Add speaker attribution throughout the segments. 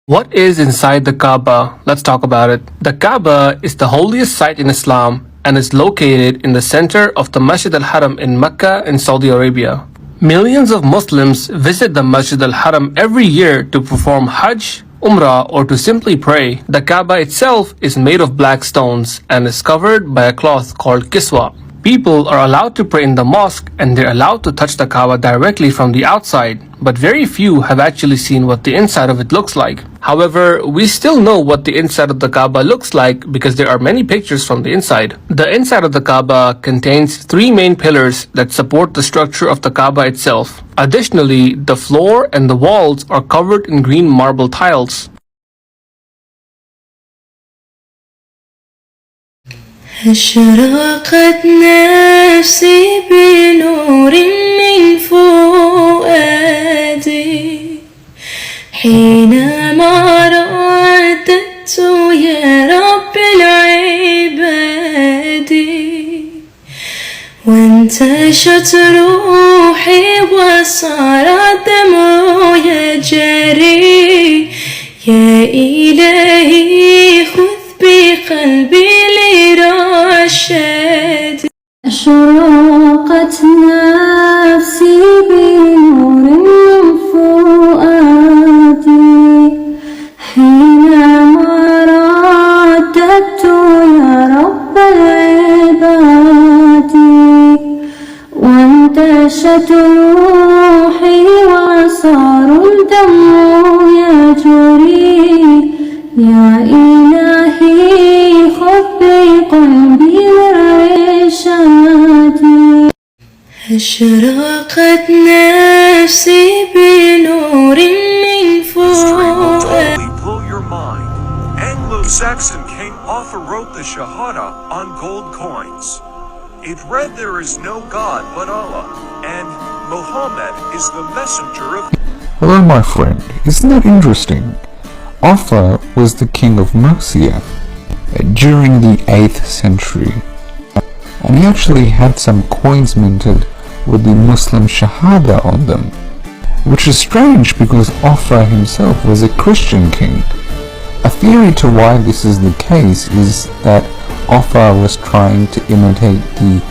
Speaker 1: What is inside the Kaabah? Let's talk about it. The Kaabah is the holiest site in Islam and is located in the center of the Masjid al-Haram in Mecca in Saudi Arabia. Millions of Muslims visit the Masjid al-Haram every year to perform Hajj, Umrah, or to simply pray. The Kaabah itself is made of black stones and is covered by a cloth called kiswa. People are allowed to pray in the mosque and they're allowed to touch the Kaaba directly from the outside, but very few have actually seen what the inside of it looks like. However, we still know what the inside of the Kaaba looks like because there are many pictures from the inside. The inside of the Kaaba contains three main pillars that support the structure of the Kaaba itself. Additionally, the floor and the walls are covered in green marble tiles.
Speaker 2: أشرقت نفسي بنور من فؤادي حينما رددت يا رب العباد وانتشت روحي وصار الدم يجري يا إلهي خذ بقلبي لرشاد أشرقت نفسي بنور من فؤادي حينما رددت يا رب العباد وانتشت روحي وصار الدم يجري يا إلهي خذ بقلبي لرشادي أشرقت نفسي بنور من فؤادي.
Speaker 3: Blow your mind. Anglo-Saxon King Arthur wrote the Shahada on gold coins. It read there is no God but Allah, and Muhammad is the messenger of...
Speaker 4: Hello my friend, isn't that interesting? Arthur was the king of Mercia during the 8th century, and he actually had some coins minted with the Muslim Shahada on them, which is strange because Arthur himself was a Christian king. A theory to why this is the case is that Arthur was trying to imitate the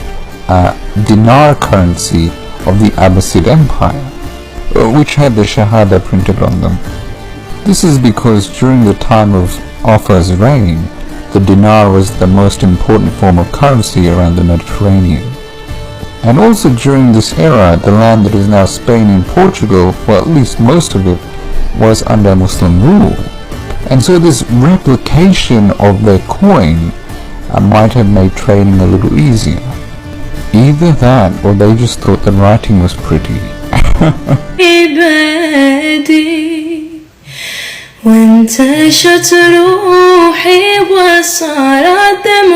Speaker 4: dinar currency of the Abbasid Empire, which had the Shahada printed on them. This is because during the time of Arthur's reign, the dinar was the most important form of currency around the Mediterranean. And also during this era, the land that is now Spain and Portugal, well at least most of it, was under Muslim rule. And so this replication of their coin might have made trading a little easier. Either that, or they just thought the writing was pretty.
Speaker 2: وانتشت روحي وصار الدم